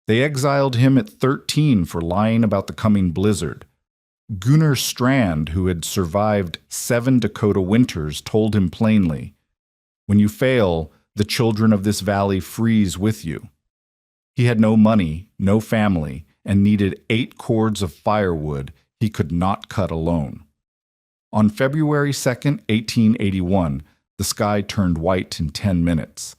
They exiled him at 13 for lying about the coming blizzard. Gunnar Strand, who had survived 7 Dakota winters, told him plainly, "When you fail, the children of this valley freeze with you." He had no money, no family, and needed 8 cords of firewood he could not cut alone. On February 2, 1881, the sky turned white in 10 minutes.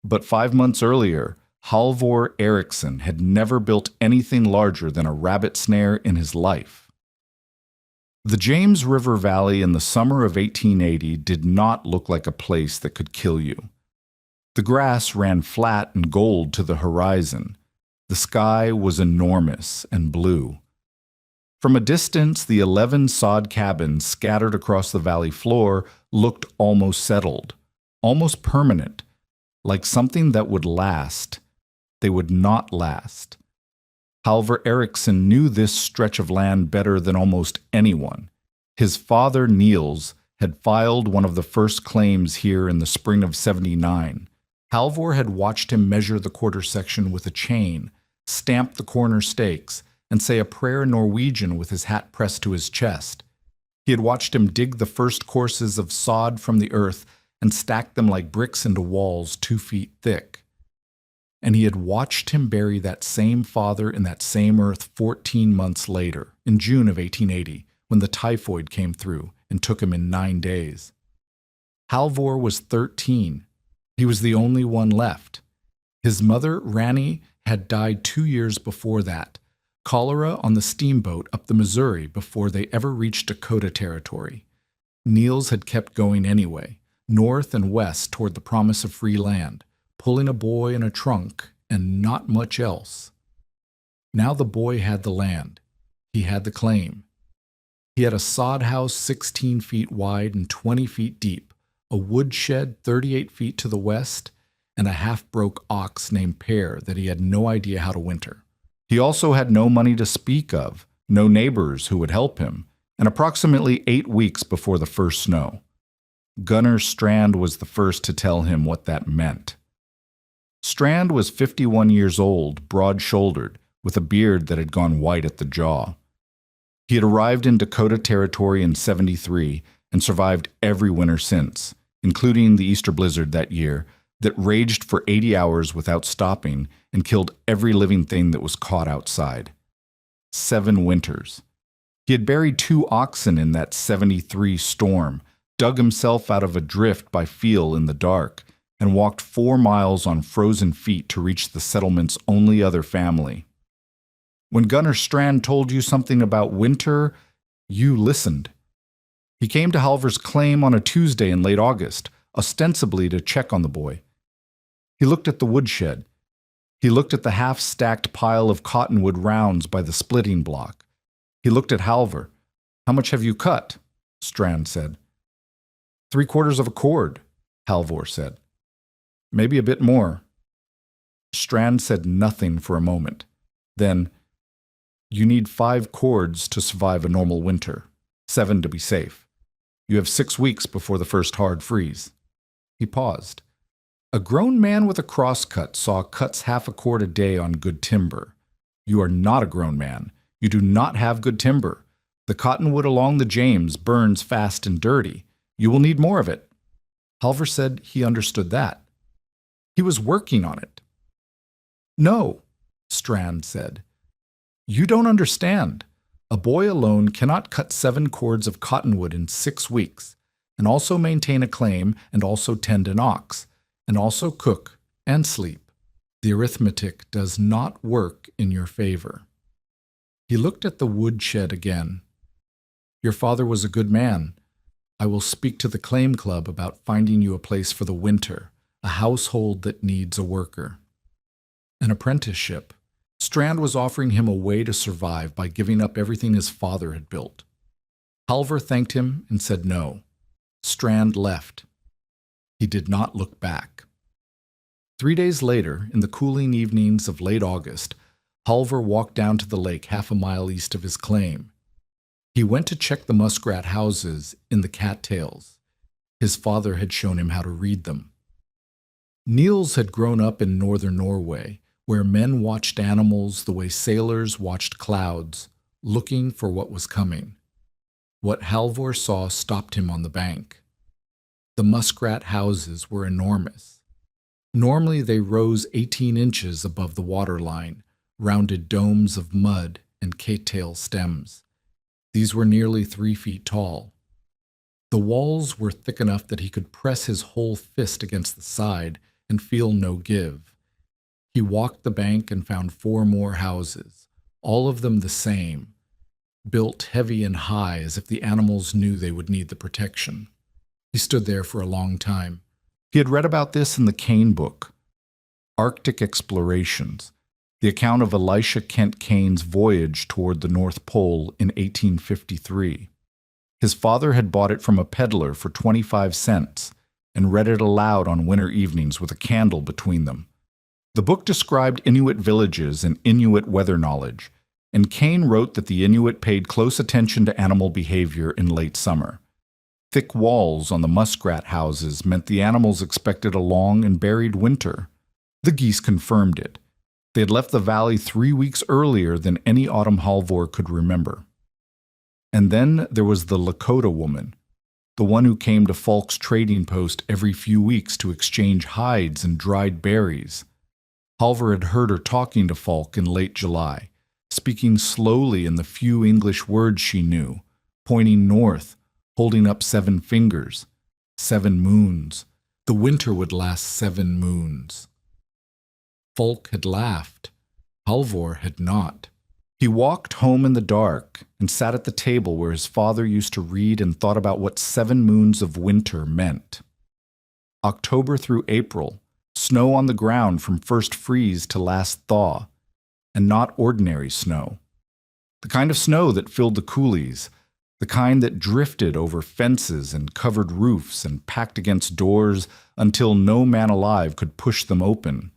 But 5 months earlier, Halvor Eriksson had never built anything larger than a rabbit snare in his life. The James River Valley in the summer of 1880 did not look like a place that could kill you. The grass ran flat and gold to the horizon. The sky was enormous and blue. From a distance, the 11 sod cabins scattered across the valley floor looked almost settled, almost permanent, like something that would last. They would not last. Halvor Eriksson knew this stretch of land better than almost anyone. His father, Niels, had filed one of the first claims here in the spring of '79. Halvor had watched him measure the quarter section with a chain, stamp the corner stakes, and say a prayer in Norwegian with his hat pressed to his chest. He had watched him dig the first courses of sod from the earth and stack them like bricks into walls 2 feet thick. And he had watched him bury that same father in that same earth 14 months later, in June of 1880, when the typhoid came through and took him in 9 days. Halvor was 13. He was the only one left. His mother, Rani, had died 2 years before that, cholera on the steamboat up the Missouri before they ever reached Dakota territory. Niels had kept going anyway, north and west toward the promise of free land, pulling a boy in a trunk and not much else. Now the boy had the land. He had the claim. He had a sod house 16 feet wide and 20 feet deep, a woodshed 38 feet to the west, and a half-broke ox named Pear that he had no idea how to winter. He also had no money to speak of, no neighbors who would help him, and approximately 8 weeks before the first snow. Gunnar Strand was the first to tell him what that meant. Strand was 51 years old, broad-shouldered, with a beard that had gone white at the jaw. He had arrived in Dakota Territory in '73 and survived every winter since, including the Easter blizzard that year that raged for 80 hours without stopping and killed every living thing that was caught outside. 7 winters. He had buried 2 oxen in that '73 storm, dug himself out of a drift by feel in the dark, and walked 4 miles on frozen feet to reach the settlement's only other family. When Gunnar Strand told you something about winter, you listened. He came to Halvor's claim on a Tuesday in late August, ostensibly to check on the boy. He looked at the woodshed. He looked at the half-stacked pile of cottonwood rounds by the splitting block. He looked at Halvor. "How much have you cut?" Strand said. "3/4 of a cord," Halvor said. "Maybe a bit more." Strand said nothing for a moment. Then, "You need 5 cords to survive a normal winter, 7 to be safe. You have 6 weeks before the first hard freeze." He paused. A grown man with a crosscut saw cuts half a cord a day on good timber. You are not a grown man. You do not have good timber. The cottonwood along the James burns fast and dirty. You will need more of it. Halvor said he understood that. He was working on it. "No," Strand said. "You don't understand. A boy alone cannot cut 7 cords of cottonwood in 6 weeks, and also maintain a claim, and also tend an ox, and also cook and sleep. The arithmetic does not work in your favor." He looked at the woodshed again. "Your father was a good man. I will speak to the claim club about finding you a place for the winter, a household that needs a worker." An apprenticeship. Strand was offering him a way to survive by giving up everything his father had built. Halvor thanked him and said no. Strand left. He did not look back. 3 days later, in the cooling evenings of late August, Halvor walked down to the lake half a mile east of his claim. He went to check the muskrat houses in the cattails. His father had shown him how to read them. Niels had grown up in northern Norway, where men watched animals the way sailors watched clouds, looking for what was coming. What Halvor saw stopped him on the bank. The muskrat houses were enormous. Normally they rose 18 inches above the waterline, rounded domes of mud and cattail stems. These were nearly 3 feet tall. The walls were thick enough that he could press his whole fist against the side and feel no give. He walked the bank and found 4 more houses, all of them the same, built heavy and high as if the animals knew they would need the protection. He stood there for a long time. He had read about this in the Kane book, Arctic Explorations, the account of Elisha Kent Kane's voyage toward the North Pole in 1853. His father had bought it from a peddler for 25 cents and read it aloud on winter evenings with a candle between them. The book described Inuit villages and Inuit weather knowledge, and Kane wrote that the Inuit paid close attention to animal behavior in late summer. Thick walls on the muskrat houses meant the animals expected a long and buried winter. The geese confirmed it. They had left the valley 3 weeks earlier than any autumn Halvor could remember. And then there was the Lakota woman, the one who came to Falk's trading post every few weeks to exchange hides and dried berries. Halvor had heard her talking to Falk in late July, speaking slowly in the few English words she knew, pointing north, holding up 7 fingers, 7 moons. The winter would last 7 moons. Falk had laughed. Halvor had not. He walked home in the dark and sat at the table where his father used to read and thought about what 7 moons of winter meant. October through April, snow on the ground from first freeze to last thaw, and not ordinary snow. The kind of snow that filled the coulees, the kind that drifted over fences and covered roofs and packed against doors until no man alive could push them open.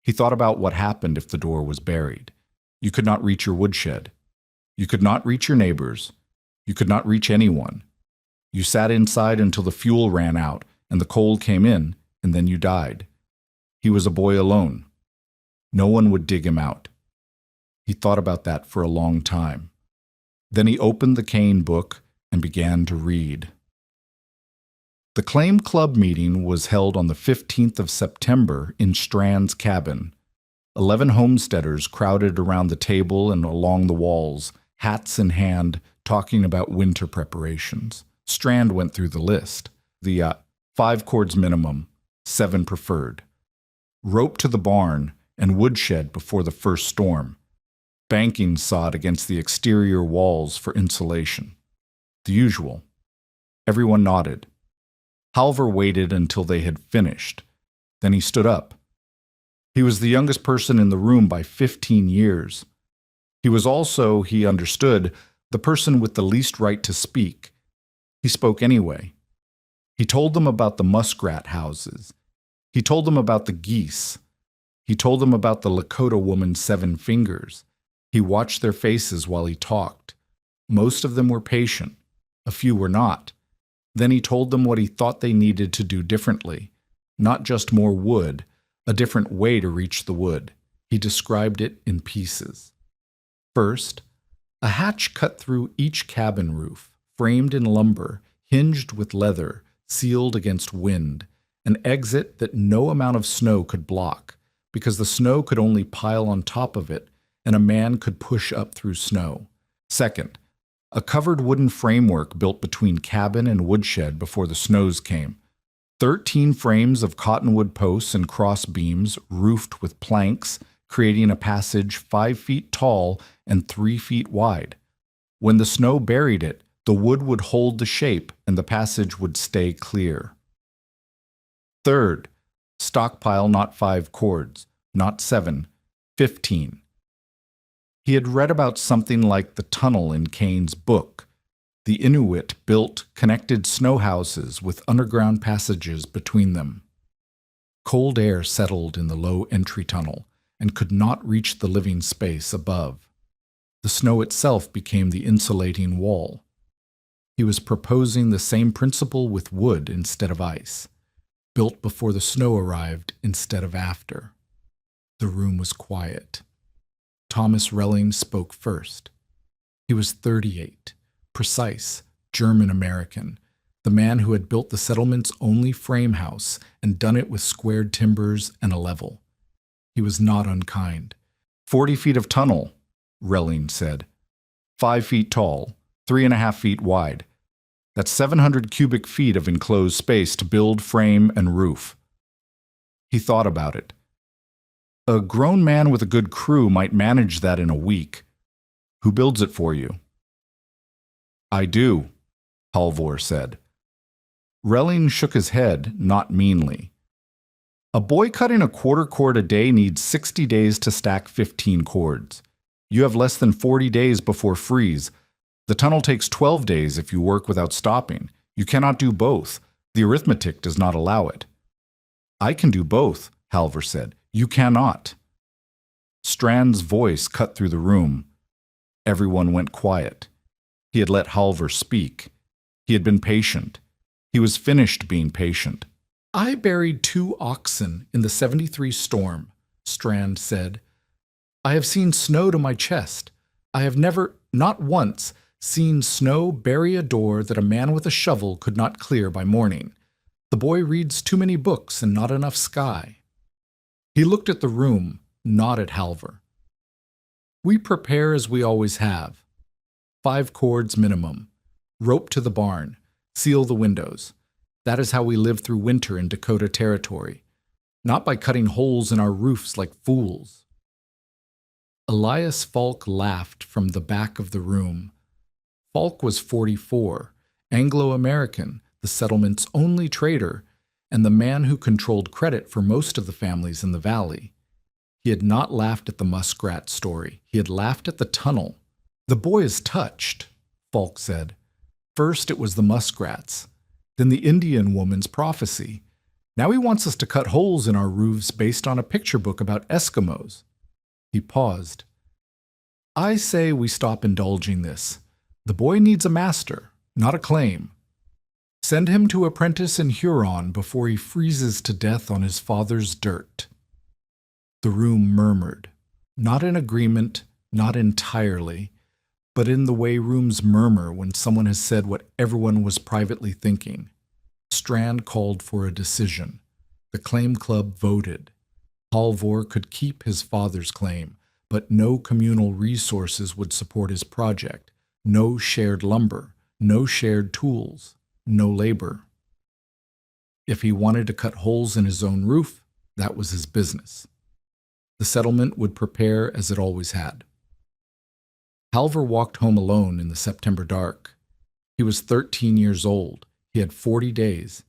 He thought about what happened if the door was buried. You could not reach your woodshed. You could not reach your neighbors. You could not reach anyone. You sat inside until the fuel ran out and the cold came in, and then you died. He was a boy alone. No one would dig him out. He thought about that for a long time. Then he opened the Kane book and began to read. The Claim Club meeting was held on the 15th of September in Strand's cabin. 11 homesteaders crowded around the table and along the walls, hats in hand, talking about winter preparations. Strand went through the list. The 5 cords minimum, 7 preferred. Rope to the barn and woodshed before the first storm. Banking sod against the exterior walls for insulation. The usual. Everyone nodded. Halvor waited until they had finished. Then he stood up. He was the youngest person in the room by 15 years. He was also, he understood, the person with the least right to speak. He spoke anyway. He told them about the muskrat houses. He told them about the geese. He told them about the Lakota woman's 7 fingers. He watched their faces while he talked. Most of them were patient. A few were not. Then he told them what he thought they needed to do differently. Not just more wood, a different way to reach the wood. He described it in pieces. First, a hatch cut through each cabin roof, framed in lumber, hinged with leather, sealed against wind, an exit that no amount of snow could block, because the snow could only pile on top of it, and a man could push up through snow. Second, a covered wooden framework built between cabin and woodshed before the snows came. 13 frames of cottonwood posts and cross beams roofed with planks, creating a passage 5 feet tall and 3 feet wide. When the snow buried it, the wood would hold the shape and the passage would stay clear. Third, stockpile not 5 cords, not 7, 15. He had read about something like the tunnel in Kane's book. The Inuit built connected snow houses with underground passages between them. Cold air settled in the low entry tunnel and could not reach the living space above. The snow itself became the insulating wall. He was proposing the same principle with wood instead of ice, built before the snow arrived instead of after. The room was quiet. Thomas Relling spoke first. He was 38, precise, German-American, the man who had built the settlement's only frame house and done it with squared timbers and a level. He was not unkind. 40 feet of tunnel, Relling said. 5 feet tall, 3.5 feet wide. That's 700 cubic feet of enclosed space to build, frame, and roof. He thought about it. A grown man with a good crew might manage that in a week. Who builds it for you? I do, Halvor said. Relling shook his head, not meanly. A boy cutting a quarter cord a day needs 60 days to stack 15 cords. You have less than 40 days before freeze. The tunnel takes 12 days if you work without stopping. You cannot do both. The arithmetic does not allow it. I can do both, Halvor said. You cannot. Strand's voice cut through the room. Everyone went quiet. He had let Halvor speak. He had been patient. He was finished being patient. I buried 2 oxen in the 73 storm, Strand said. I have seen snow to my chest. I have never, not once, seen snow bury a door that a man with a shovel could not clear by morning. The boy reads too many books and not enough sky. He looked at the room, not at Halvor. We prepare as we always have. 5 cords minimum. Rope to the barn. Seal the windows. That is how we live through winter in Dakota Territory. Not by cutting holes in our roofs like fools. Elias Falk laughed from the back of the room. Falk was 44, Anglo-American, the settlement's only trader, and the man who controlled credit for most of the families in the valley. He had not laughed at the muskrat story. He had laughed at the tunnel. The boy is touched, Falk said. First it was the muskrats, then the Indian woman's prophecy. Now he wants us to cut holes in our roofs based on a picture book about Eskimos. He paused. I say we stop indulging this. The boy needs a master, not a claim. Send him to apprentice in Huron before he freezes to death on his father's dirt. The room murmured, not in agreement, not entirely, but in the way rooms murmur when someone has said what everyone was privately thinking. Strand called for a decision. The claim club voted. Halvor could keep his father's claim, but no communal resources would support his project. No shared lumber, no shared tools, no labor. If he wanted to cut holes in his own roof, that was his business. The settlement would prepare as it always had. Halvor walked home alone in the September dark. He was 13 years old. He had 40 days.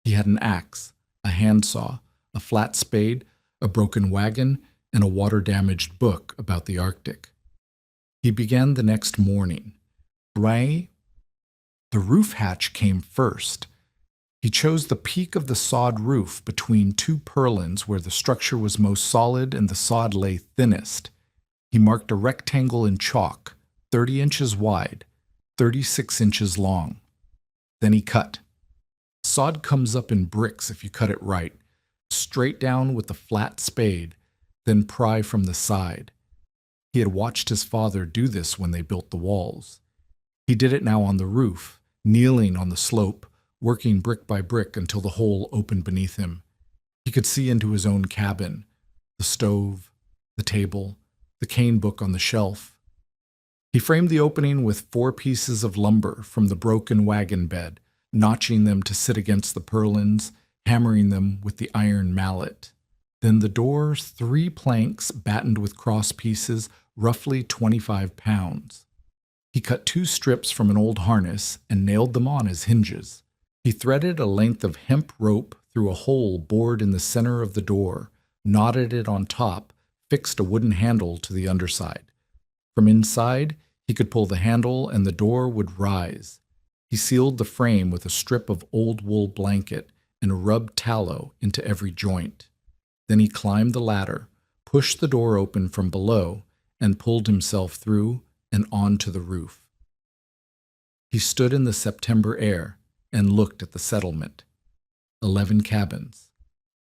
He had an axe, a handsaw, a flat spade, a broken wagon, and a water-damaged book about the Arctic. He began the next morning. The roof hatch came first. He chose the peak of the sod roof between 2 purlins where the structure was most solid and the sod lay thinnest. He marked a rectangle in chalk, 30 inches wide, 36 inches long. Then he cut. Sod comes up in bricks if you cut it right, straight down with the flat spade, then pry from the side. He had watched his father do this when they built the walls. He did it now on the roof, kneeling on the slope, working brick by brick until the hole opened beneath him. He could see into his own cabin, the stove, the table, the cane book on the shelf. He framed the opening with 4 pieces of lumber from the broken wagon bed, notching them to sit against the purlins, hammering them with the iron mallet. Then the doors, 3 planks battened with cross pieces, roughly 25 pounds. He cut 2 strips from an old harness and nailed them on as hinges. He threaded a length of hemp rope through a hole bored in the center of the door, knotted it on top, fixed a wooden handle to the underside. From inside, he could pull the handle and the door would rise. He sealed the frame with a strip of old wool blanket and rubbed tallow into every joint. Then he climbed the ladder, pushed the door open from below, and pulled himself through and onto the roof. He stood in the September air and looked at the settlement. 11 cabins,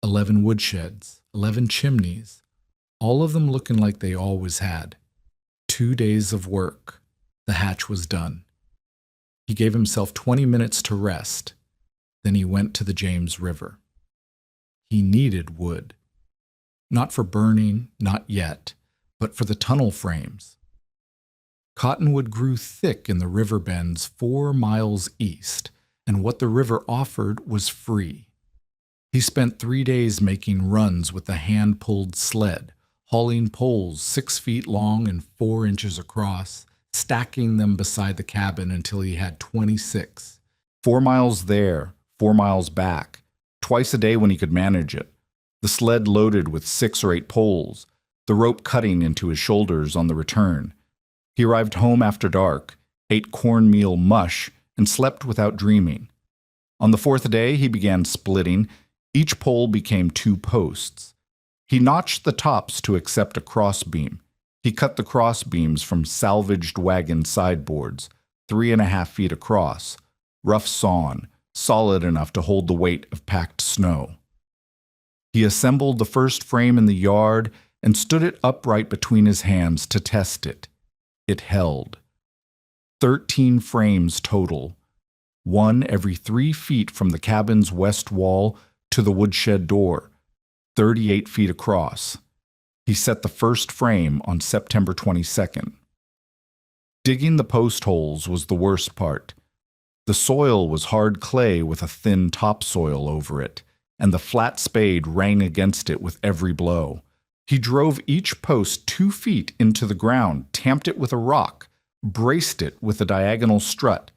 11 woodsheds, 11 chimneys, all of them looking like they always had. 2 days of work. The hatch was done. He gave himself 20 minutes to rest. Then he went to the James River. He needed wood. Not for burning, not yet, but for the tunnel frames. Cottonwood grew thick in the river bends 4 miles east, and what the river offered was free. He spent 3 days making runs with a hand-pulled sled, hauling poles 6 feet long and 4 inches across, stacking them beside the cabin until he had 26. 4 miles there, 4 miles back, twice a day when he could manage it. The sled loaded with 6 or 8 poles, the rope cutting into his shoulders on the return. He arrived home after dark, ate cornmeal mush, and slept without dreaming. On the 4th day, he began splitting. Each pole became 2 posts. He notched the tops to accept a crossbeam. He cut the crossbeams from salvaged wagon sideboards, 3.5 feet across, rough sawn, solid enough to hold the weight of packed snow. He assembled the first frame in the yard and stood it upright between his hands to test it. It held. 13 frames total, 1 every 3 feet from the cabin's west wall to the woodshed door, 38 feet across. He set the first frame on September 22nd. Digging the post holes was the worst part. The soil was hard clay with a thin topsoil over it, and the flat spade rang against it with every blow. He drove each post 2 feet into the ground, tamped it with a rock, braced it with a diagonal strut.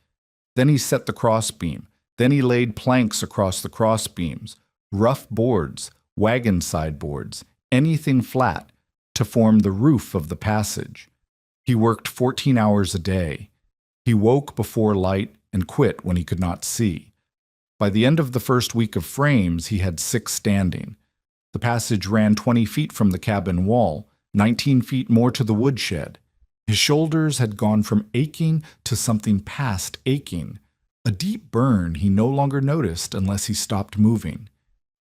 Then he set the crossbeam. Then he laid planks across the crossbeams, rough boards, wagon sideboards, anything flat, to form the roof of the passage. He worked 14 hours a day. He woke before light and quit when he could not see. By the end of the first week of frames, he had 6 standing. The passage ran 20 feet from the cabin wall, 19 feet more to the woodshed. His shoulders had gone from aching to something past aching. A deep burn he no longer noticed unless he stopped moving.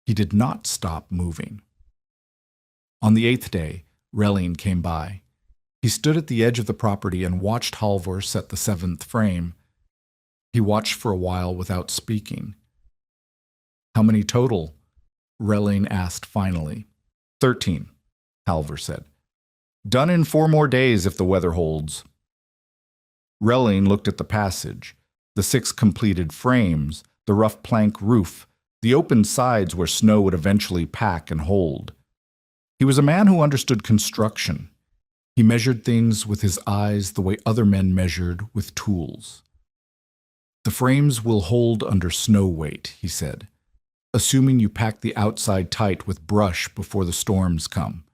He did not stop moving. On the 8th day, Relling came by. He stood at the edge of the property and watched Halvor set the 7th frame. He watched for a while without speaking. "How many total?" Relling asked finally. 13, Halvor said. "Done in 4 more days if the weather holds." Relling looked at the passage, the 6 completed frames, the rough plank roof, the open sides where snow would eventually pack and hold. He was a man who understood construction. He measured things with his eyes the way other men measured with tools. "The frames will hold under snow weight," he said, "assuming you pack the outside tight with brush before the storms come.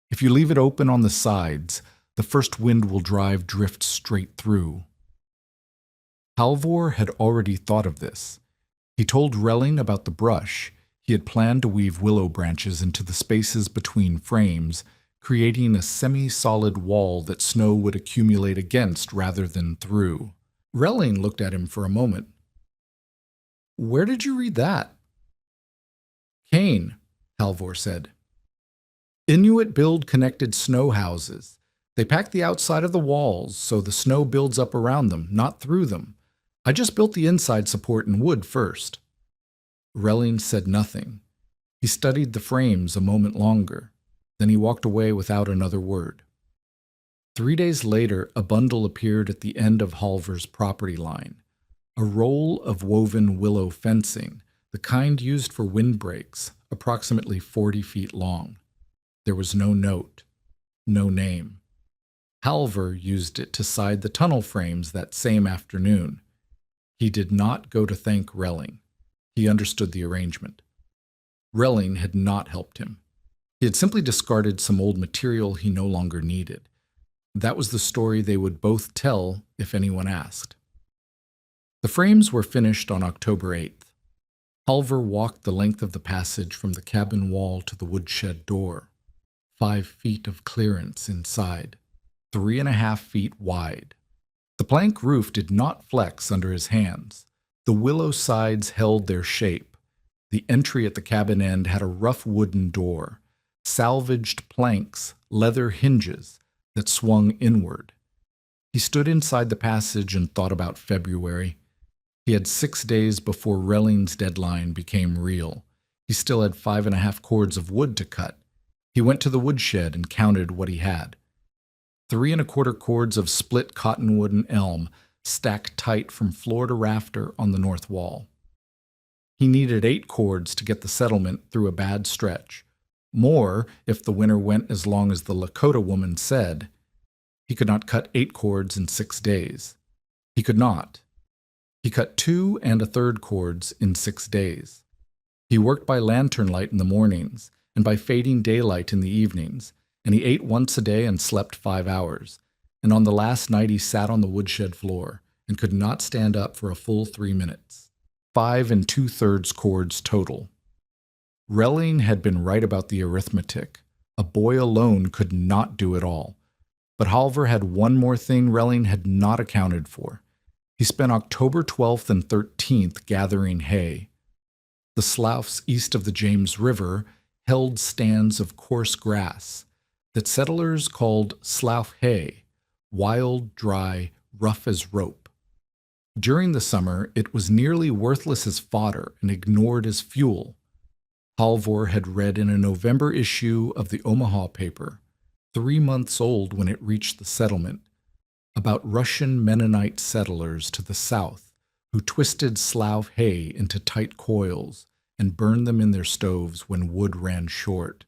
If you leave it open on the sides, the first wind will drive drift straight through." Halvor had already thought of this. He told Relling about the brush. He had planned to weave willow branches into the spaces between frames, creating a semi-solid wall that snow would accumulate against rather than through. Relling looked at him for a moment. "Where did you read that?" "Kane," Halvor said. "Inuit build connected snow houses. They pack the outside of the walls so the snow builds up around them, not through them. I just built the inside support in wood first." Relling said nothing. He studied the frames a moment longer. Then he walked away without another word. 3 days later, a bundle appeared at the end of Halvor's property line. A roll of woven willow fencing, the kind used for windbreaks, approximately 40 feet long. There was no note, no name. Halvor used it to side the tunnel frames that same afternoon. He did not go to thank Relling. He understood the arrangement. Relling had not helped him. He had simply discarded some old material he no longer needed. That was the story they would both tell if anyone asked. The frames were finished on October 8th. Halvor walked the length of the passage from the cabin wall to the woodshed door. 5 feet of clearance inside, 3.5 feet wide. The plank roof did not flex under his hands. The willow sides held their shape. The entry at the cabin end had a rough wooden door. salvaged planks, leather hinges that swung inward. He stood inside the passage and thought about February. He had 6 days before Relling's deadline became real. He still had 5.5 cords of wood to cut. He went to the woodshed and counted what he had. 3.25 cords of split cottonwood and elm, stacked tight from floor to rafter on the north wall. He needed 8 cords to get the settlement through a bad stretch. More if the winter went as long as the Lakota woman said. He could not cut 8 cords in 6 days. He could not. He cut 2 1/3 cords in 6 days. He worked by lantern light in the mornings and by fading daylight in the evenings, and he ate once a day and slept 5 hours. And on the last night he sat on the woodshed floor and could not stand up for a full 3 minutes. 5 2/3 cords total. Relling had been right about the arithmetic. A boy alone could not do it all. But Halvor had one more thing Relling had not accounted for. He spent October 12th and 13th gathering hay. The sloughs east of the James River held stands of coarse grass that settlers called slough hay, wild, dry, rough as rope. During the summer, it was nearly worthless as fodder and ignored as fuel. Halvor had read in a November issue of the Omaha paper, 3 months old when it reached the settlement, about Russian Mennonite settlers to the south who twisted slough hay into tight coils and burned them in their stoves when wood ran short.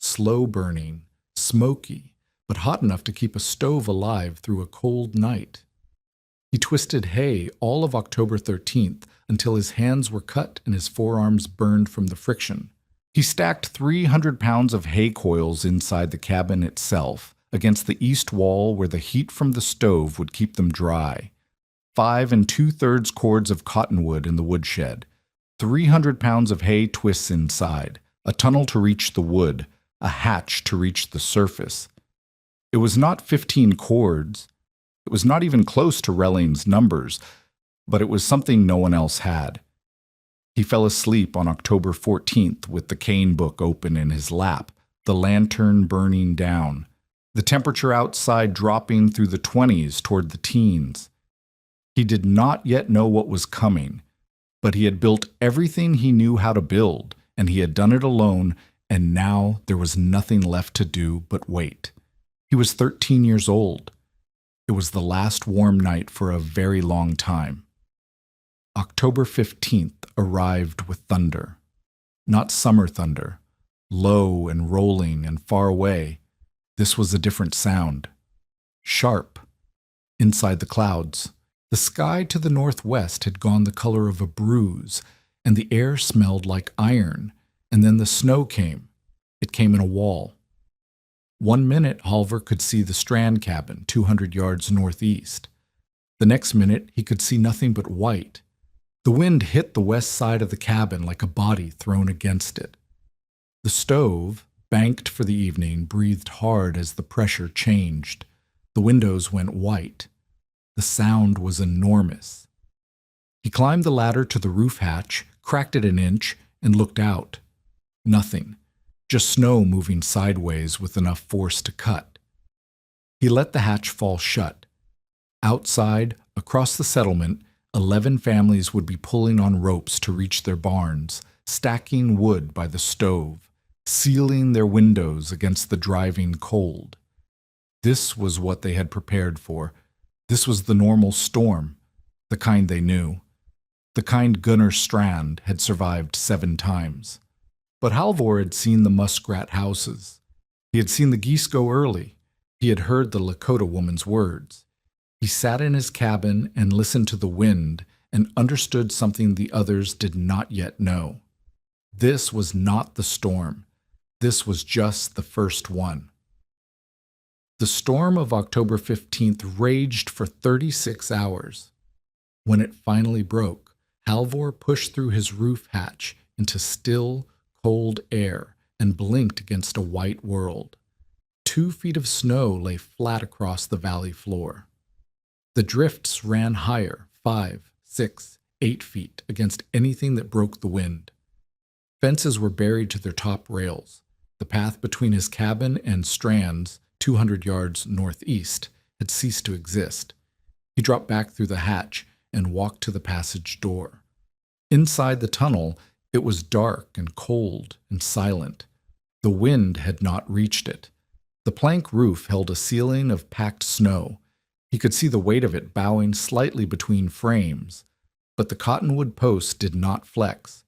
Slow burning, smoky, but hot enough to keep a stove alive through a cold night. He twisted hay all of October 13th until his hands were cut and his forearms burned from the friction. He stacked 300 pounds of hay coils inside the cabin itself against the east wall where the heat from the stove would keep them dry. 5 2/3 cords of cottonwood in the woodshed, 300 pounds of hay twists inside, a tunnel to reach the wood, a hatch to reach the surface. It was not 15 cords. It was not even close to Relling's numbers, but it was something no one else had. He fell asleep on October 14th with the cane book open in his lap, the lantern burning down, the temperature outside dropping through the 20s toward the teens. He did not yet know what was coming, but he had built everything he knew how to build, and he had done it alone, and now there was nothing left to do but wait. He was 13 years old. It was the last warm night for a very long time. October 15th arrived with thunder. Not summer thunder, low and rolling and far away. This was a different sound. Sharp, inside the clouds. The sky to the northwest had gone the color of a bruise, and the air smelled like iron, and then the snow came. It came in a wall. 1 minute, Halvor could see the Strand cabin 200 yards northeast. The next minute, he could see nothing but white. The wind hit the west side of the cabin like a body thrown against it. The stove, banked for the evening, breathed hard as the pressure changed. The windows went white. The sound was enormous. He climbed the ladder to the roof hatch, cracked it an inch, and looked out. Nothing. Just snow moving sideways with enough force to cut. He let the hatch fall shut. Outside, across the settlement, 11 families would be pulling on ropes to reach their barns, stacking wood by the stove, sealing their windows against the driving cold. This was what they had prepared for. This was the normal storm, the kind they knew. The kind Gunnar Strand had survived 7 times. But Halvor had seen the muskrat houses. He had seen the geese go early. He had heard the Lakota woman's words. He sat in his cabin and listened to the wind and understood something the others did not yet know. This was not the storm. This was just the first one. The storm of October 15th raged for 36 hours. When it finally broke, Halvor pushed through his roof hatch into still, cold air and blinked against a white world. 2 feet of snow lay flat across the valley floor. The drifts ran higher, 5, 6, 8 feet against anything that broke the wind. Fences were buried to their top rails. The path between his cabin and Strand's, 200 yards northeast, had ceased to exist. He dropped back through the hatch and walked to the passage door. Inside the tunnel, it was dark and cold and silent. The wind had not reached it. The plank roof held a ceiling of packed snow. He could see the weight of it bowing slightly between frames, but the cottonwood posts did not flex.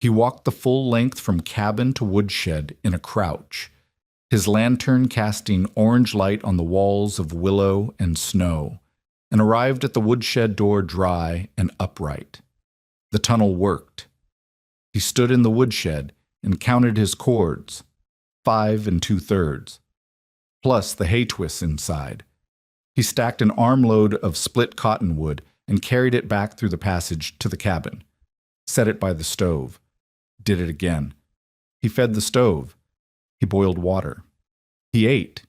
He walked the full length from cabin to woodshed in a crouch, his lantern casting orange light on the walls of willow and snow, and arrived at the woodshed door dry and upright. The tunnel worked. He stood in the woodshed and counted his cords, 5 2/3, plus the hay twists inside. He stacked an armload of split cottonwood and carried it back through the passage to the cabin, set it by the stove, did it again. He fed the stove. He boiled water. He ate.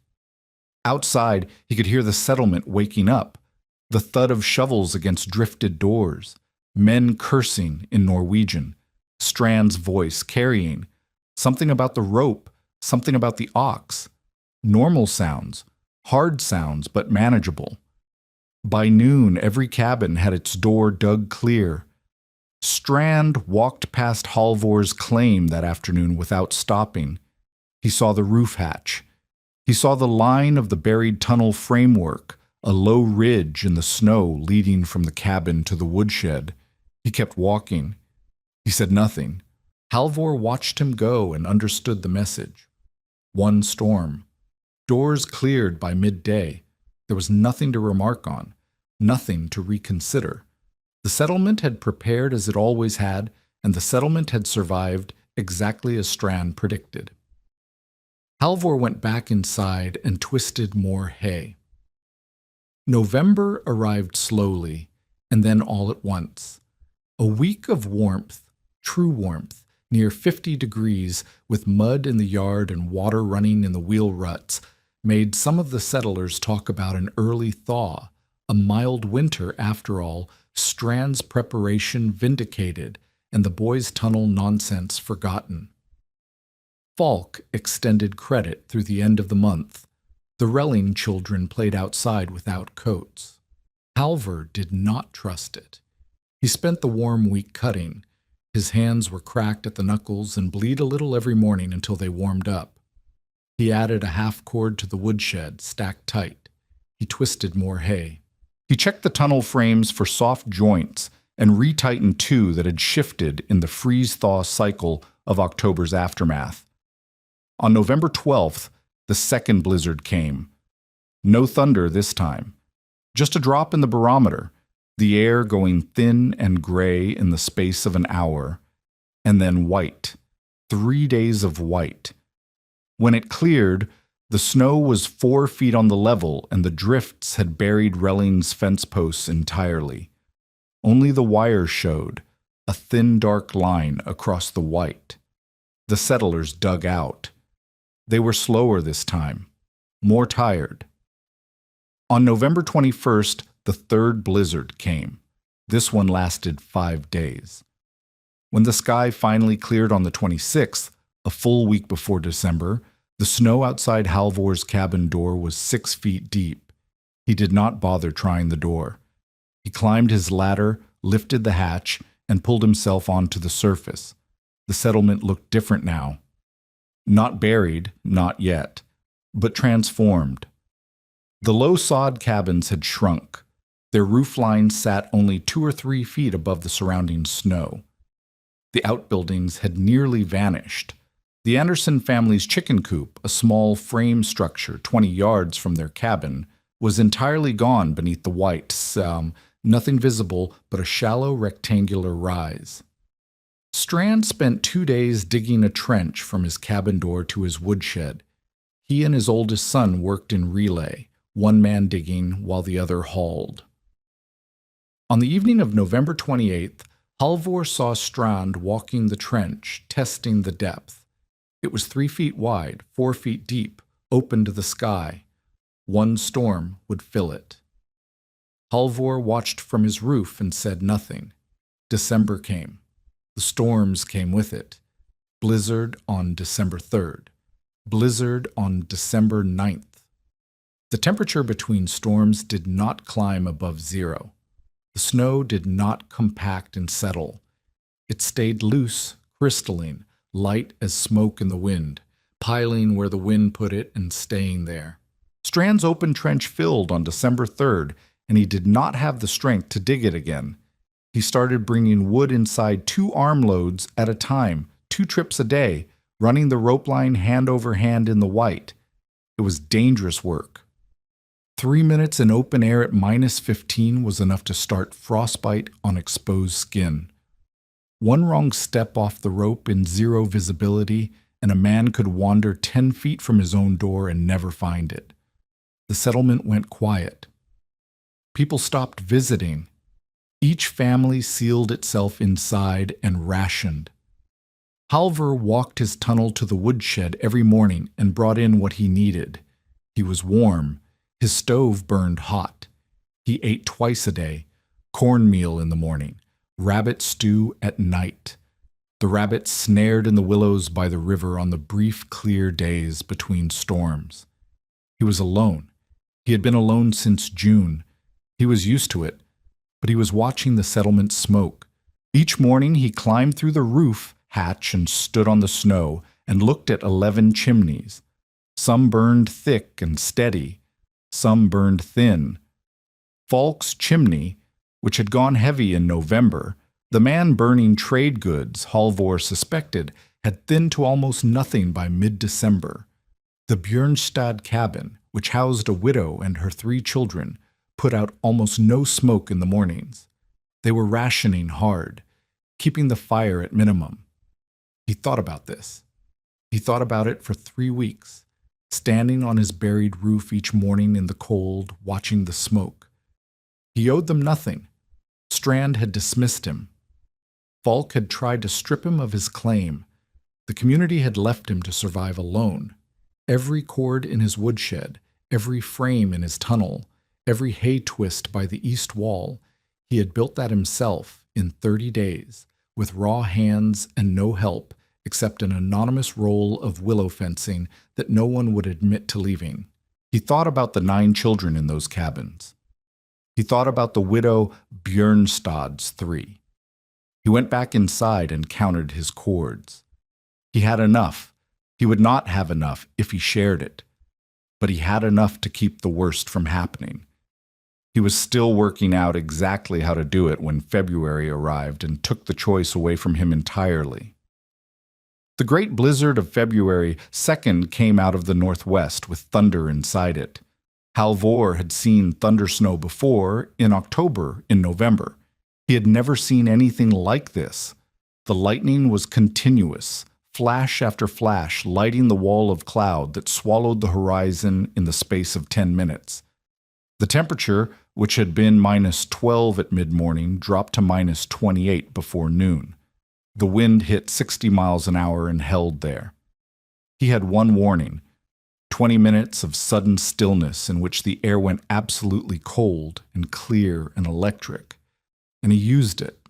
Outside, he could hear the settlement waking up, the thud of shovels against drifted doors, men cursing in Norwegian, Strand's voice carrying, something about the rope, something about the ox, normal sounds, hard sounds but manageable. By noon, every cabin had its door dug clear. Strand walked past Halvor's claim that afternoon without stopping. He saw the roof hatch. He saw the line of the buried tunnel framework, a low ridge in the snow leading from the cabin to the woodshed. He kept walking. He said nothing. Halvor watched him go and understood the message. One storm. Doors cleared by midday. There was nothing to remark on, nothing to reconsider. The settlement had prepared as it always had, and the settlement had survived exactly as Strand predicted. Halvor went back inside and twisted more hay. November arrived slowly, and then all at once. A week of warmth, true warmth, near 50 degrees, with mud in the yard and water running in the wheel ruts, made some of the settlers talk about an early thaw, a mild winter after all, Strand's preparation vindicated, and the boys' tunnel nonsense forgotten. Falk extended credit through the end of the month. The Relling children played outside without coats. Halvor did not trust it. He spent the warm week cutting. His hands were cracked at the knuckles and bleed a little every morning until they warmed up. He added a half cord to the woodshed, stacked tight. He twisted more hay. He checked the tunnel frames for soft joints and retightened two that had shifted in the freeze-thaw cycle of October's aftermath. On November 12th, the second blizzard came. No thunder this time. Just a drop in the barometer, the air going thin and gray in the space of an hour, and then white. 3 days of white. When it cleared, the snow was 4 feet on the level, and the drifts had buried Relling's fence posts entirely. Only the wire showed, a thin dark line across the white. The settlers dug out. They were slower this time, more tired. On November 21st, the third blizzard came. This one lasted 5 days. When the sky finally cleared on the 26th, a full week before December, the snow outside Halvor's cabin door was 6 feet deep. He did not bother trying the door. He climbed his ladder, lifted the hatch, and pulled himself onto the surface. The settlement looked different now. Not buried, not yet, but transformed. The low sod cabins had shrunk. Their roof lines sat only 2 or 3 feet above the surrounding snow. The outbuildings had nearly vanished. The Anderson family's chicken coop, a small frame structure 20 yards from their cabin, was entirely gone beneath the white, nothing visible but a shallow rectangular rise. Strand spent 2 days digging a trench from his cabin door to his woodshed. He and his oldest son worked in relay, one man digging while the other hauled. On the evening of November 28th, Halvor saw Strand walking the trench, testing the depth. It was 3 feet wide, 4 feet deep, open to the sky. One storm would fill it. Halvor watched from his roof and said nothing. December came. The storms came with it. Blizzard on December 3rd. Blizzard on December 9th. The temperature between storms did not climb above zero. The snow did not compact and settle. It stayed loose, crystalline, light as smoke in the wind, piling where the wind put it and staying there. Strand's open trench filled on December 3rd, and he did not have the strength to dig it again. He started bringing wood inside 2 armloads at a time, 2 trips a day, running the rope line hand over hand in the white. It was dangerous work. 3 minutes in open air at -15 was enough to start frostbite on exposed skin. One wrong step off the rope in zero visibility, and a man could wander 10 feet from his own door and never find it. The settlement went quiet. People stopped visiting. Each family sealed itself inside and rationed. Halvor walked his tunnel to the woodshed every morning and brought in what he needed. He was warm. His stove burned hot. He ate twice a day, cornmeal in the morning, rabbit stew at night. The rabbits snared in the willows by the river on the brief, clear days between storms. He was alone. He had been alone since June. He was used to it, but he was watching the settlement smoke. Each morning he climbed through the roof hatch and stood on the snow and looked at 11 chimneys. Some burned thick and steady. Some burned thin. Falk's chimney, which had gone heavy in November, the man burning trade goods, Halvor suspected, had thinned to almost nothing by mid-December. The Bjørnstad cabin, which housed a widow and her 3 children, put out almost no smoke in the mornings. They were rationing hard, keeping the fire at minimum. He thought about this. He thought about it for 3 weeks, standing on his buried roof each morning in the cold, watching the smoke. He owed them nothing. Strand had dismissed him. Falk had tried to strip him of his claim. The community had left him to survive alone. Every cord in his woodshed, every frame in his tunnel, every hay twist by the east wall, he had built that himself in 30 days, with raw hands and no help except an anonymous roll of willow fencing that no one would admit to leaving. He thought about the 9 children in those cabins. He thought about the widow Bjørnstad's 3. He went back inside and counted his cords. He had enough. He would not have enough if he shared it. But he had enough to keep the worst from happening. He was still working out exactly how to do it when February arrived and took the choice away from him entirely. The great blizzard of February 2nd came out of the northwest with thunder inside it. Halvor had seen thundersnow before, in October, in November. He had never seen anything like this. The lightning was continuous, flash after flash lighting the wall of cloud that swallowed the horizon in the space of 10 minutes. The temperature, which had been -12 at mid-morning, dropped to -28 before noon. The wind hit 60 miles an hour and held there. He had one warning: 20 minutes of sudden stillness in which the air went absolutely cold and clear and electric, and he used it.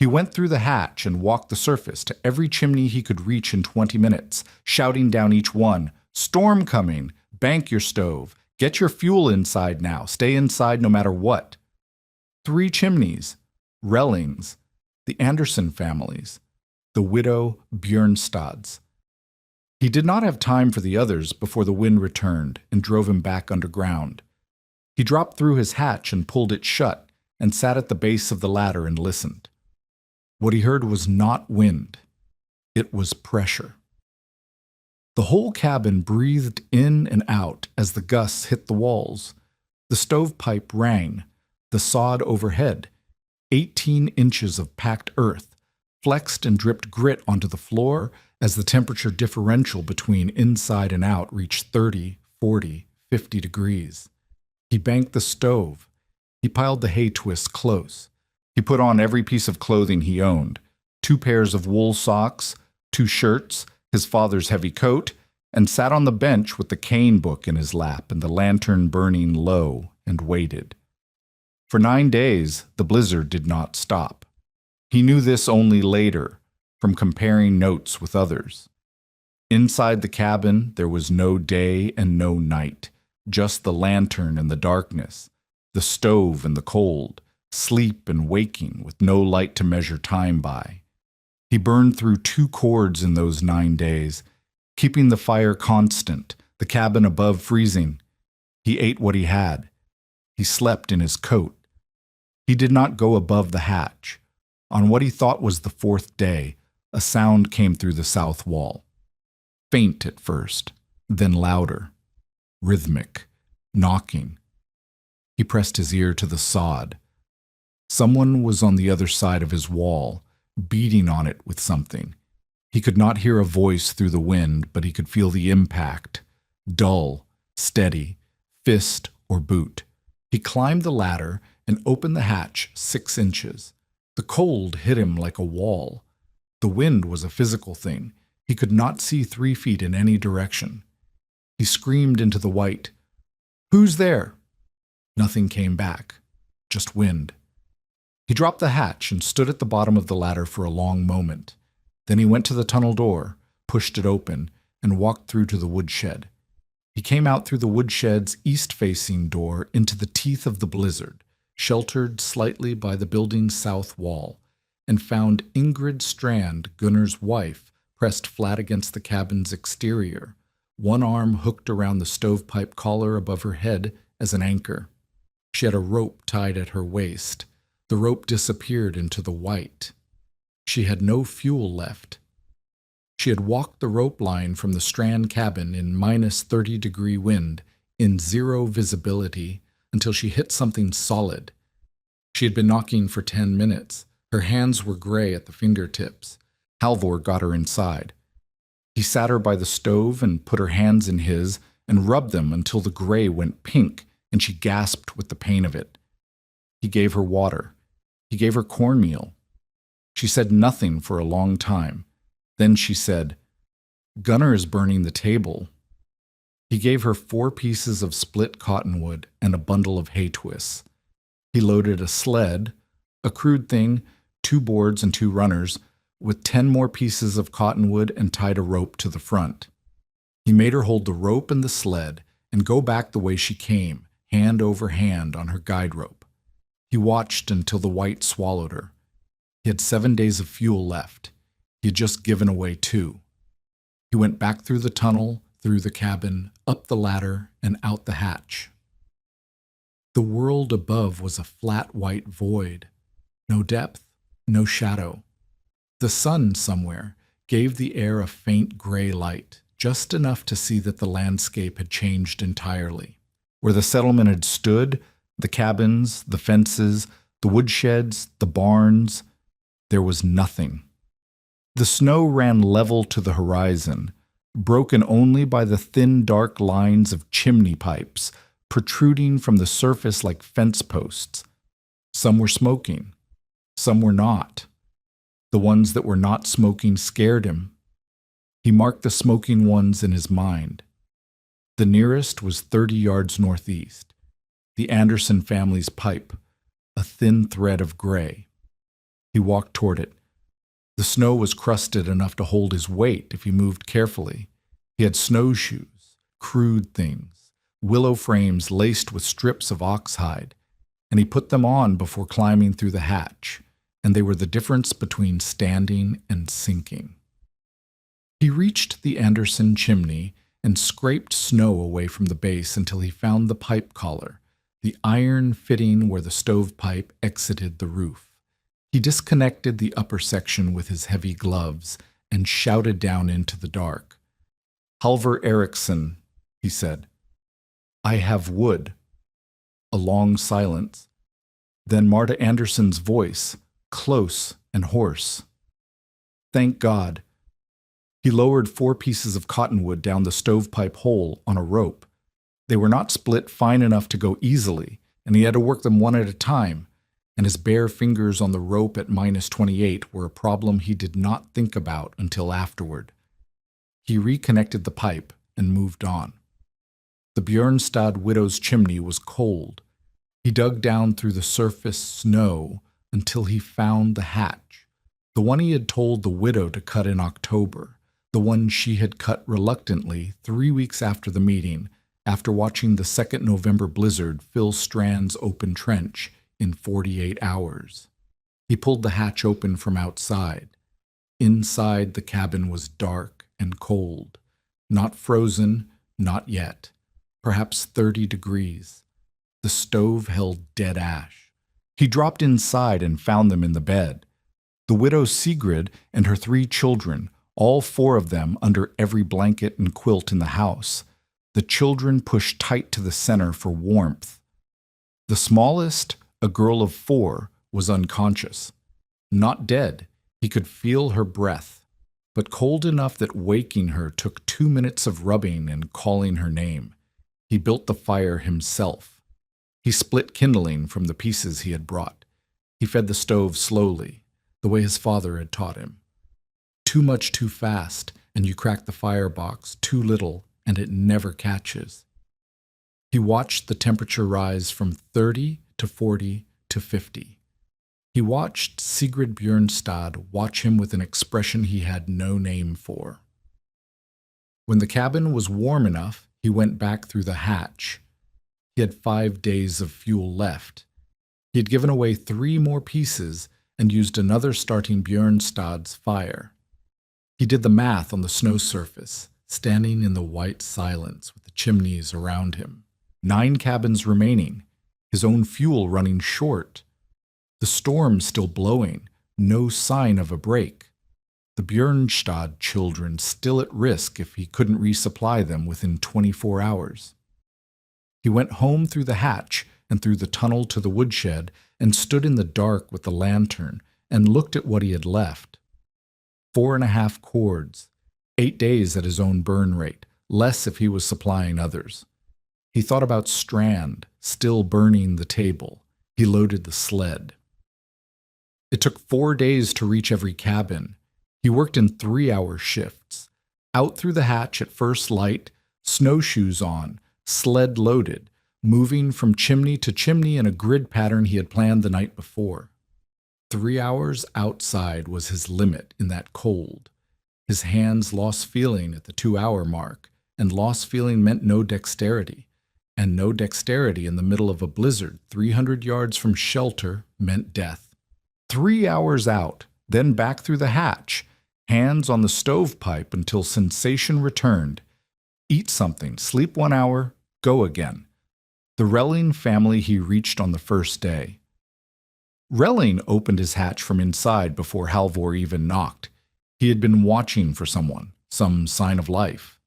He went through the hatch and walked the surface to every chimney he could reach in 20 minutes, shouting down each one, "Storm coming! Bank your stove! Get your fuel inside now! Stay inside no matter what!" 3 chimneys, Rellings, the Anderson families, the widow Bjørnstad's. He did not have time for the others before the wind returned and drove him back underground. He dropped through his hatch and pulled it shut and sat at the base of the ladder and listened. What he heard was not wind. It was pressure. The whole cabin breathed in and out as the gusts hit the walls. The stovepipe rang, the sod overhead, 18 inches of packed earth, flexed and dripped grit onto the floor as the temperature differential between inside and out reached 30, 40, 50 degrees. He banked the stove. He piled the hay twists close. He put on every piece of clothing he owned: 2 pairs of wool socks, 2 shirts, his father's heavy coat, and sat on the bench with the cane book in his lap and the lantern burning low, and waited. For 9 days, the blizzard did not stop. He knew this only later, from comparing notes with others. Inside the cabin, there was no day and no night, just the lantern and the darkness, the stove and the cold, sleep and waking with no light to measure time by. He burned through 2 cords in those 9 days, keeping the fire constant, the cabin above freezing. He ate what he had. He slept in his coat. He did not go above the hatch. On what he thought was the 4th day, a sound came through the south wall. Faint at first, then louder, rhythmic, knocking. He pressed his ear to the sod. Someone was on the other side of his wall, beating on it with something. He could not hear a voice through the wind, but he could feel the impact, dull, steady, fist or boot. He climbed the ladder and opened the hatch 6 inches. The cold hit him like a wall. The wind was a physical thing. He could not see 3 feet in any direction. He screamed into the white, "Who's there?" Nothing came back, just wind. He dropped the hatch and stood at the bottom of the ladder for a long moment. Then he went to the tunnel door, pushed it open, and walked through to the woodshed. He came out through the woodshed's east-facing door into the teeth of the blizzard, sheltered slightly by the building's south wall, and found Ingrid Strand, Gunnar's wife, pressed flat against the cabin's exterior, one arm hooked around the stovepipe collar above her head as an anchor. She had a rope tied at her waist. The rope disappeared into the white. She had no fuel left. She had walked the rope line from the Strand cabin in -30-degree wind, in 0 visibility, until she hit something solid. She had been knocking for 10 minutes. Her hands were gray at the fingertips. Halvor got her inside. He sat her by the stove and put her hands in his and rubbed them until the gray went pink and she gasped with the pain of it. He gave her water. He gave her cornmeal. She said nothing for a long time. Then she said, "Gunnar is burning the table." He gave her 4 pieces of split cottonwood and a bundle of hay twists. He loaded a sled, a crude thing, 2 boards and 2 runners, with 10 more pieces of cottonwood and tied a rope to the front. He made her hold the rope and the sled and go back the way she came, hand over hand on her guide rope. He watched until the white swallowed her. He had 7 days of fuel left. He had just given away 2. He went back through the tunnel, through the cabin, up the ladder, and out the hatch. The world above was a flat white void. No depth, no shadow. The sun somewhere gave the air a faint gray light, just enough to see that the landscape had changed entirely. Where the settlement had stood, the cabins, the fences, the woodsheds, the barns, there was nothing. The snow ran level to the horizon, broken only by the thin dark lines of chimney pipes protruding from the surface like fence posts. Some were smoking, some were not. The ones that were not smoking scared him. He marked the smoking ones in his mind. The nearest was 30 yards northeast, the Anderson family's pipe, a thin thread of gray. He walked toward it. The snow was crusted enough to hold his weight if he moved carefully. He had snowshoes, crude things, willow frames laced with strips of oxhide, and he put them on before climbing through the hatch, and they were the difference between standing and sinking. He reached the Anderson chimney and scraped snow away from the base until he found the pipe collar, the iron fitting where the stovepipe exited the roof. He disconnected the upper section with his heavy gloves and shouted down into the dark. "Halvor Eriksson," he said. "I have wood." A long silence. Then Marta Anderson's voice, close and hoarse. "Thank God." He lowered 4 pieces of cottonwood down the stovepipe hole on a rope. They were not split fine enough to go easily, and he had to work them one at a time, and his bare fingers on the rope at -28 were a problem he did not think about until afterward. He reconnected the pipe and moved on. The Björnstad widow's chimney was cold. He dug down through the surface snow until he found the hatch, the one he had told the widow to cut in October, the one she had cut reluctantly 3 weeks after the meeting, after watching the 2nd November blizzard fill Strand's open trench in 48 hours. He pulled the hatch open from outside. Inside, the cabin was dark and cold. Not frozen, not yet. Perhaps 30 degrees. The stove held dead ash. He dropped inside and found them in the bed. The widow Sigrid and her 3 children, all 4 of them under every blanket and quilt in the house. The children pushed tight to the center for warmth. The smallest, a girl of 4, was unconscious. Not dead. He could feel her breath, but cold enough that waking her took 2 minutes of rubbing and calling her name. He built the fire himself. He split kindling from the pieces he had brought. He fed the stove slowly, the way his father had taught him. Too much too fast, and you crack the firebox too little, and it never catches. He watched the temperature rise from 30 to 40 to 50. He watched Sigrid Bjørnstad watch him with an expression he had no name for. When the cabin was warm enough, he went back through the hatch. He had 5 days of fuel left. He had given away 3 more pieces and used another starting Bjørnstad's fire. He did the math on the snow surface, standing in the white silence with the chimneys around him. 9 cabins remaining, his own fuel running short. The storm still blowing, no sign of a break. The Bjørnstad children still at risk if he couldn't resupply them within 24 hours. He went home through the hatch and through the tunnel to the woodshed and stood in the dark with the lantern and looked at what he had left. 4.5 cords, 8 days at his own burn rate, less if he was supplying others. He thought about Strand, still burning the table. He loaded the sled. It took 4 days to reach every cabin. He worked in 3-hour shifts. Out through the hatch at first light, snowshoes on, sled loaded, moving from chimney to chimney in a grid pattern he had planned the night before. 3 hours outside was his limit in that cold. His hands lost feeling at the 2-hour mark, and lost feeling meant no dexterity. And no dexterity in the middle of a blizzard 300 yards from shelter meant death. 3 hours out, then back through the hatch, hands on the stovepipe until sensation returned. Eat something, sleep 1 hour, go again. The Relling family he reached on the first day. Relling opened his hatch from inside before Halvor even knocked. He had been watching for someone, some sign of life.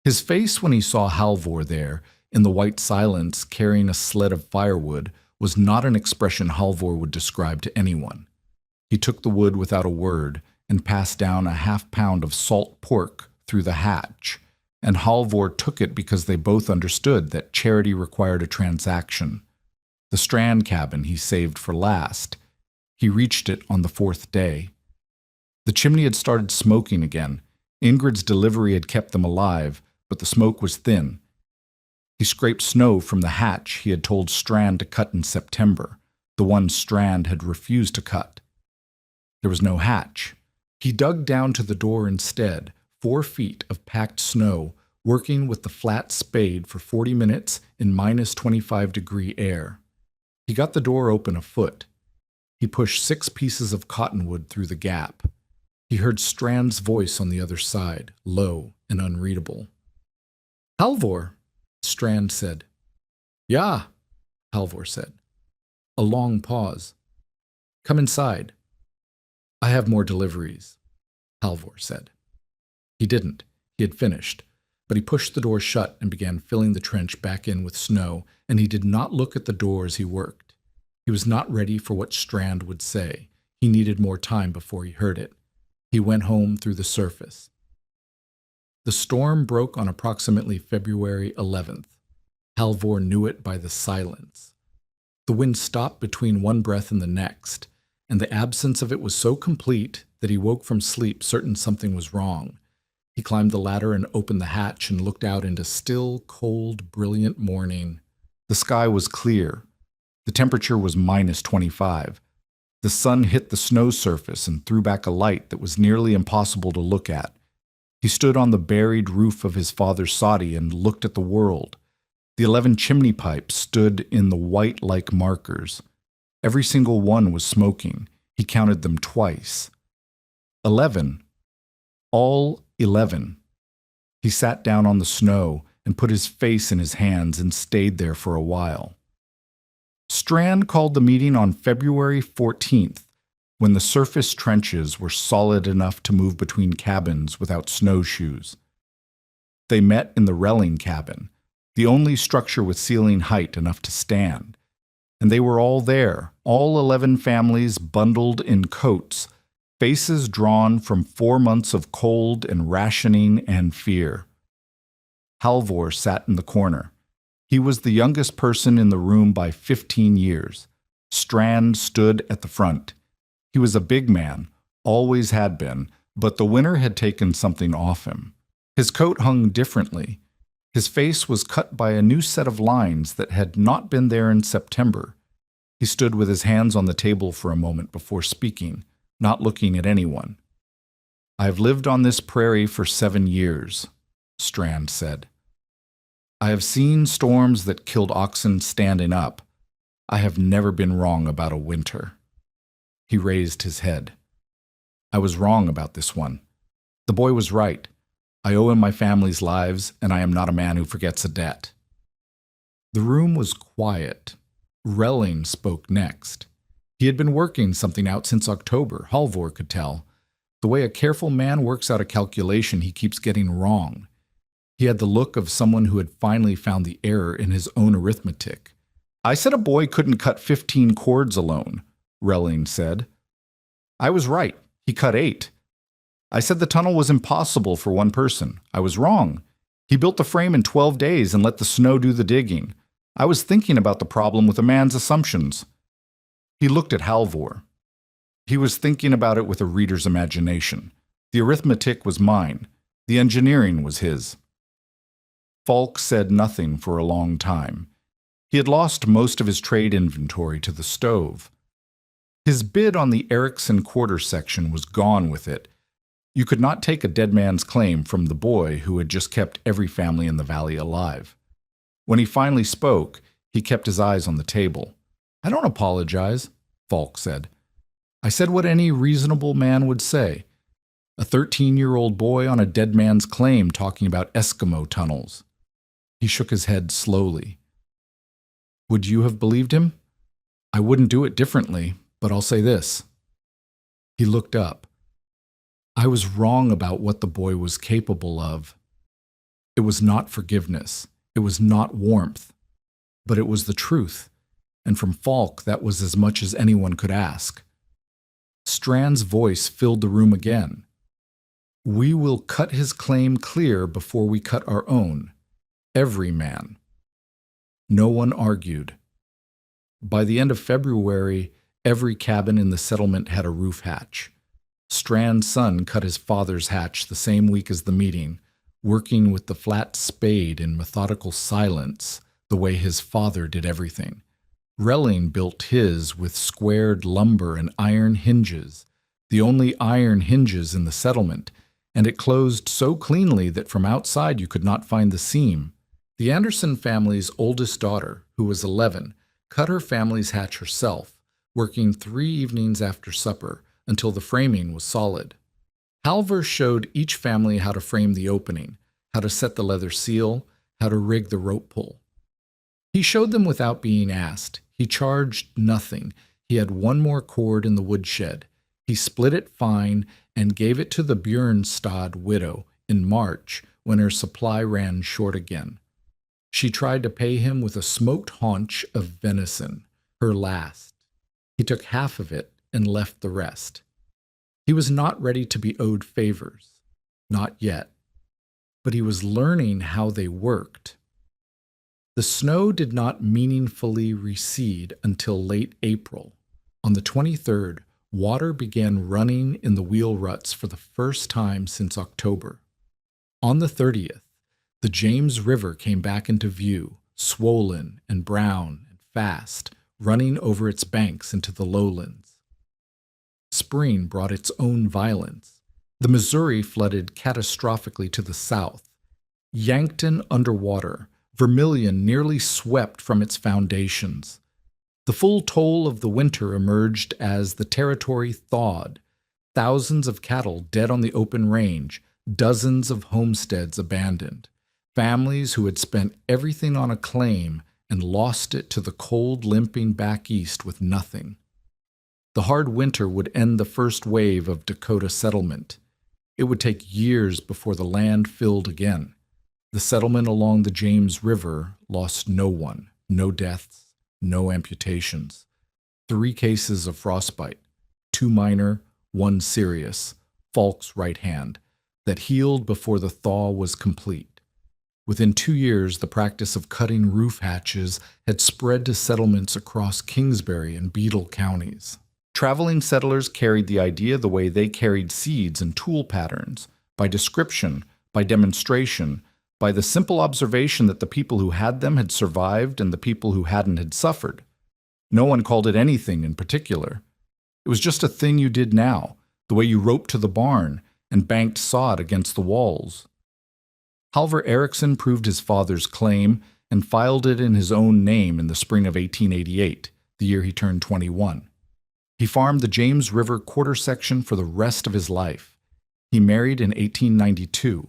His face when he saw Halvor there, in the white silence carrying a sled of firewood, was not an expression Halvor would describe to anyone. He took the wood without a word and passed down a half-pound of salt pork through the hatch, and Halvor took it because they both understood that charity required a transaction. The Strand cabin he saved for last. He reached it on the 4th day. The chimney had started smoking again. Ingrid's delivery had kept them alive, but the smoke was thin. He scraped snow from the hatch he had told Strand to cut in September, the one Strand had refused to cut. There was no hatch. He dug down to the door instead, 4 feet of packed snow, working with the flat spade for 40 minutes in minus 25-degree air. He got the door open a foot. He pushed 6 pieces of cottonwood through the gap. He heard Strand's voice on the other side, low and unreadable. "Halvor," Strand said. "Ja," Halvor said. A long pause. "Come inside." "I have more deliveries," Halvor said. He didn't. He had finished. But he pushed the door shut and began filling the trench back in with snow, and he did not look at the door as he worked. He was not ready for what Strand would say. He needed more time before he heard it. He went home through the surface. The storm broke on approximately February 11th. Halvor knew it by the silence. The wind stopped between one breath and the next, and the absence of it was so complete that he woke from sleep certain something was wrong. He climbed the ladder and opened the hatch and looked out into still, cold, brilliant morning. The sky was clear. The temperature was minus 25. The sun hit the snow surface and threw back a light that was nearly impossible to look at. He stood on the buried roof of his father's soddy and looked at the world. The 11 chimney pipes stood in the white like markers. Every single one was smoking. He counted them twice. 11. All 11. He sat down on the snow and put his face in his hands and stayed there for a while. Strand called the meeting on February 14th, when the surface trenches were solid enough to move between cabins without snowshoes. They met in the Relling cabin, the only structure with ceiling height enough to stand. And they were all there, all 11 families bundled in coats, faces drawn from 4 months of cold and rationing and fear. Halvor sat in the corner. He was the youngest person in the room by 15 years. Strand stood at the front. He was a big man, always had been, but the winter had taken something off him. His coat hung differently. His face was cut by a new set of lines that had not been there in September. He stood with his hands on the table for a moment before speaking, not looking at anyone. "I've lived on this prairie for 7 years," Strand said. "I have seen storms that killed oxen standing up. I have never been wrong about a winter." He raised his head. "I was wrong about this one. The boy was right. I owe him my family's lives, and I am not a man who forgets a debt." The room was quiet. Relling spoke next. He had been working something out since October, Halvor could tell. The way a careful man works out a calculation he keeps getting wrong. He had the look of someone who had finally found the error in his own arithmetic. "I said a boy couldn't cut 15 cords alone," Relling said. "I was right. He cut 8. I said the tunnel was impossible for one person. I was wrong. He built the frame in 12 days and let the snow do the digging. I was thinking about the problem with a man's assumptions." He looked at Halvor. He was thinking about it with a reader's imagination. The arithmetic was mine. The engineering was his. Falk said nothing for a long time. He had lost most of his trade inventory to the stove. His bid on the Erickson quarter section was gone with it. You could not take a dead man's claim from the boy who had just kept every family in the valley alive. When he finally spoke, he kept his eyes on the table. "I don't apologize," Falk said. "I said what any reasonable man would say. A 13-year-old boy on a dead man's claim talking about Eskimo tunnels." He shook his head slowly. "Would you have believed him? I wouldn't do it differently, but I'll say this." He looked up. "I was wrong about what the boy was capable of. It was not forgiveness. It was not warmth. But it was the truth. And from Falk, that was as much as anyone could ask." Strand's voice filled the room again. "We will cut his claim clear before we cut our own. Every man." No one argued. By the end of February, every cabin in the settlement had a roof hatch. Strand's son cut his father's hatch the same week as the meeting, working with the flat spade in methodical silence, the way his father did everything. Relling built his with squared lumber and iron hinges, the only iron hinges in the settlement, and it closed so cleanly that from outside you could not find the seam. The Anderson family's oldest daughter, who was 11, cut her family's hatch herself, working 3 evenings after supper, until the framing was solid. Halvor showed each family how to frame the opening, how to set the leather seal, how to rig the rope pull. He showed them without being asked. He charged nothing. He had one more cord in the woodshed. He split it fine and gave it to the Björnstad widow in March when her supply ran short again. She tried to pay him with a smoked haunch of venison, her last. He took half of it and left the rest. He was not ready to be owed favors, not yet, but he was learning how they worked. The snow did not meaningfully recede until late April. On the 23rd, water began running in the wheel ruts for the first time since October. On the 30th, the James River came back into view, swollen and brown and fast, running over its banks into the lowlands. Spring brought its own violence. The Missouri flooded catastrophically to the south. Yankton underwater, Vermilion nearly swept from its foundations. The full toll of the winter emerged as the territory thawed. Thousands of cattle dead on the open range, dozens of homesteads abandoned, families who had spent everything on a claim and lost it to the cold limping back east with nothing. The hard winter would end the first wave of Dakota settlement. It would take years before the land filled again. The settlement along the James River lost no one, no deaths, no amputations. 3 cases of frostbite, 2 minor, 1 serious, Falk's right hand, that healed before the thaw was complete. Within 2 years, the practice of cutting roof hatches had spread to settlements across Kingsbury and Beadle counties. Traveling settlers carried the idea the way they carried seeds and tool patterns, by description, by demonstration, by the simple observation that the people who had them had survived and the people who hadn't had suffered. No one called it anything in particular. It was just a thing you did now, the way you roped to the barn and banked sod against the walls. Halvor Eriksson proved his father's claim and filed it in his own name in the spring of 1888, the year he turned 21. He farmed the James River quarter section for the rest of his life. He married in 1892.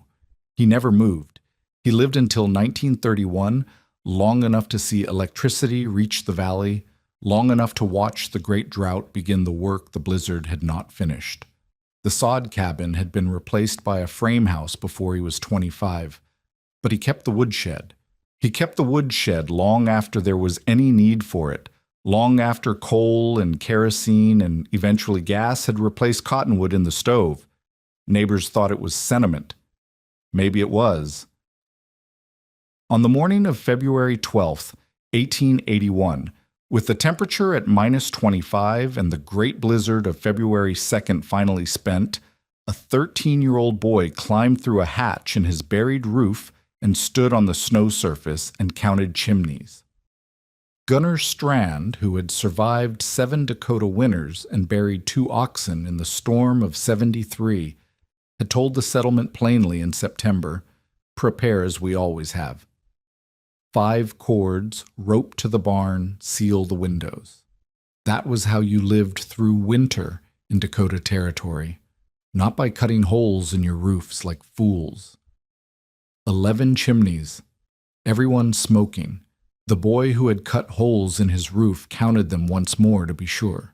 He never moved. He lived until 1931, long enough to see electricity reach the valley, long enough to watch the great drought begin the work the blizzard had not finished. The sod cabin had been replaced by a frame house before he was 25, but he kept the woodshed. He kept the woodshed long after there was any need for it, long after coal and kerosene and eventually gas had replaced cottonwood in the stove. Neighbors thought it was sentiment. Maybe it was. On the morning of February 12th, 1881, with the temperature at -25 and the great blizzard of February 2nd finally spent, a 13-year-old boy climbed through a hatch in his buried roof and stood on the snow surface and counted chimneys. Gunner Strand, who had survived 7 Dakota winters and buried 2 oxen in the storm of '73, had told the settlement plainly in September, "Prepare as we always have. 5 cords, rope to the barn, seal the windows." That was how you lived through winter in Dakota Territory, not by cutting holes in your roofs like fools. 11 chimneys, everyone smoking. The boy who had cut holes in his roof counted them once more to be sure.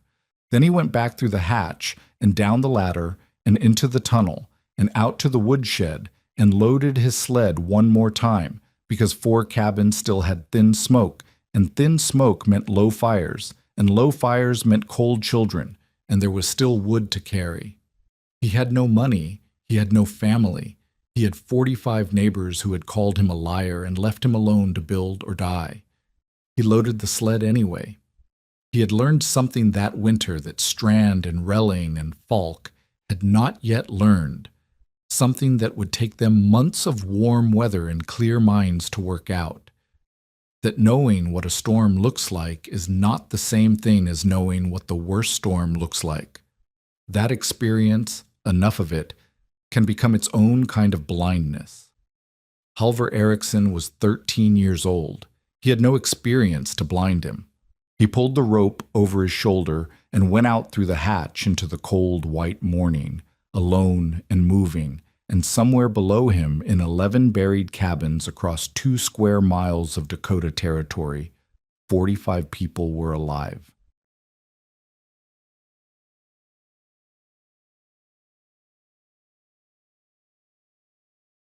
Then he went back through the hatch and down the ladder and into the tunnel and out to the woodshed and loaded his sled one more time, because 4 cabins still had thin smoke, and thin smoke meant low fires, and low fires meant cold children, and there was still wood to carry. He had no money, he had no family, he had 45 neighbors who had called him a liar and left him alone to build or die. He loaded the sled anyway. He had learned something that winter that Strand and Relling and Falk had not yet learned, something that would take them months of warm weather and clear minds to work out. That knowing what a storm looks like is not the same thing as knowing what the worst storm looks like. That experience, enough of it, can become its own kind of blindness. Halvor Eriksson was 13 years old. He had no experience to blind him. He pulled the rope over his shoulder and went out through the hatch into the cold white morning, alone and moving, and somewhere below him, in 11 buried cabins across 2 square miles of Dakota Territory, 45 people were alive.